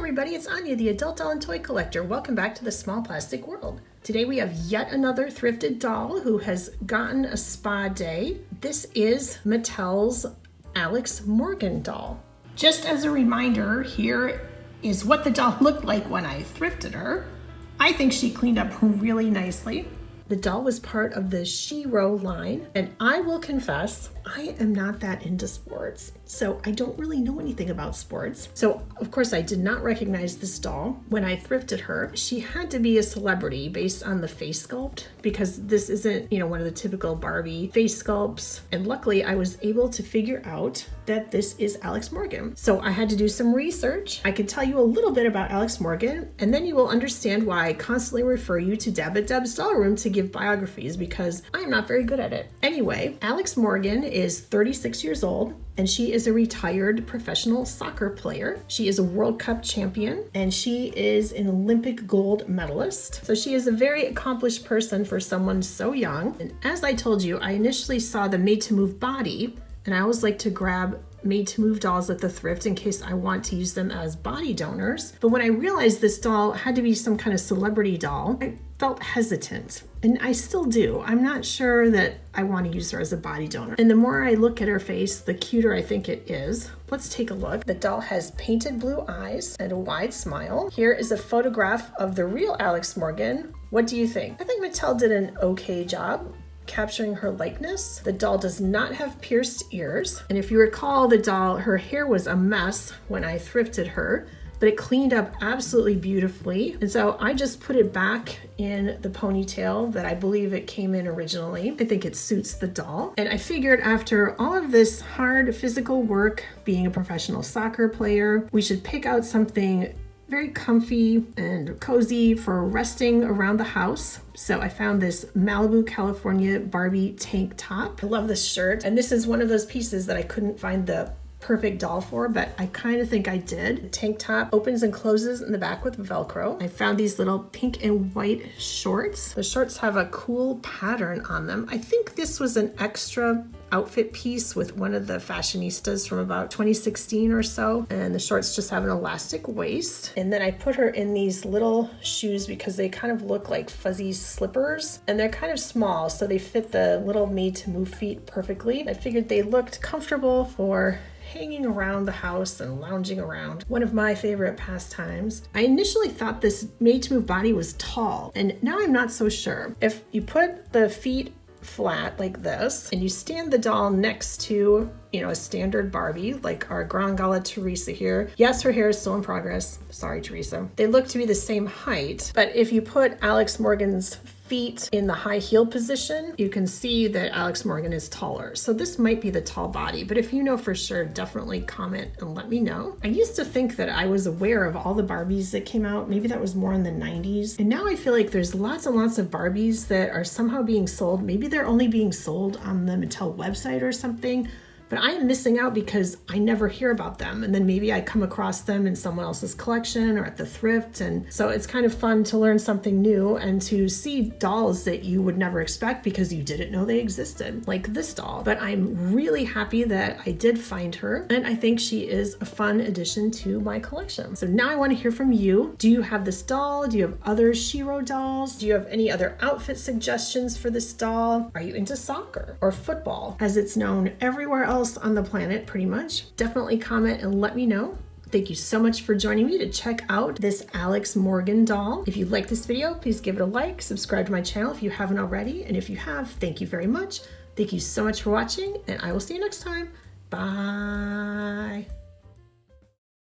everybody, it's Anya, the adult doll and toy collector. Welcome back to the Small Plastic World. Today we have yet another thrifted doll who has gotten a spa day. This is Mattel's Alex Morgan doll. Just as a reminder, here is what the doll looked like when I thrifted her. I think she cleaned up really nicely. The doll was part of the She-Ro line, and I will confess, I am not that into sports, so I don't really know anything about sports. So, of course, I did not recognize this doll when I thrifted her. She had to be a celebrity based on the face sculpt, because this isn't, one of the typical Barbie face sculpts. And luckily, I was able to figure out that this is Alex Morgan. So I had to do some research. I can tell you a little bit about Alex Morgan, and then you will understand why I constantly refer you to Deb at Deb's Doll Room to give biographies, because I am not very good at it. Anyway, Alex Morgan is 36 years old, and she is a retired professional soccer player. She is a World Cup champion, and she is an Olympic gold medalist. So she is a very accomplished person for someone so young. And as I told you, I initially saw the Made to Move body, and I always like to grab Made to Move dolls at the thrift in case I want to use them as body donors. But when I realized this doll had to be some kind of celebrity doll, I felt hesitant. And I still do. I'm not sure that I want to use her as a body donor. And the more I look at her face, the cuter I think it is. Let's take a look. The doll has painted blue eyes and a wide smile. Here is a photograph of the real Alex Morgan. What do you think? I think Mattel did an okay job capturing her likeness. The doll does not have pierced ears. And if you recall, the doll, her hair was a mess when I thrifted her, but it cleaned up absolutely beautifully. And so I just put it back in the ponytail that I believe it came in originally. I think it suits the doll. And I figured after all of this hard physical work, being a professional soccer player, we should pick out something very comfy and cozy for resting around the house. So I found this Malibu, California Barbie tank top. I love this shirt. And this is one of those pieces that I couldn't find the perfect doll for, but I kind of think I did. The tank top opens and closes in the back with Velcro. I found these little pink and white shorts. The shorts have a cool pattern on them. I think this was an extra outfit piece with one of the fashionistas from about 2016 or so. And the shorts just have an elastic waist. And then I put her in these little shoes because they kind of look like fuzzy slippers, and they're kind of small, so they fit the little Made to Move feet perfectly. I figured they looked comfortable for hanging around the house and lounging around. One of my favorite pastimes. I initially thought this Made to Move body was tall, and now I'm not so sure. If you put the feet flat like this and you stand the doll next to a standard Barbie like our Grand Gala Teresa here. Yes, her hair is still in progress. Sorry, Teresa. They look to be the same height, but if you put Alex Morgan's feet in the high heel position, you can see that Alex Morgan is taller. So this might be the tall body, but if you know for sure, definitely comment and let me know. I used to think that I was aware of all the Barbies that came out. Maybe that was more in the 90s. And now I feel like there's lots and lots of Barbies that are somehow being sold. Maybe they're only being sold on the Mattel website or something. But I am missing out because I never hear about them. And then maybe I come across them in someone else's collection or at the thrift. And so it's kind of fun to learn something new and to see dolls that you would never expect because you didn't know they existed, like this doll. But I'm really happy that I did find her. And I think she is a fun addition to my collection. So now I want to hear from you. Do you have this doll? Do you have other She-Ro dolls? Do you have any other outfit suggestions for this doll? Are you into soccer or football, as it's known everywhere else on the planet pretty much? Definitely comment and let me know. Thank you so much for joining me to check out this Alex Morgan doll. If you like this video, please give it a like, subscribe to my channel if you haven't already, and if you have, thank you very much. Thank you so much for watching, and I will see you next time. Bye.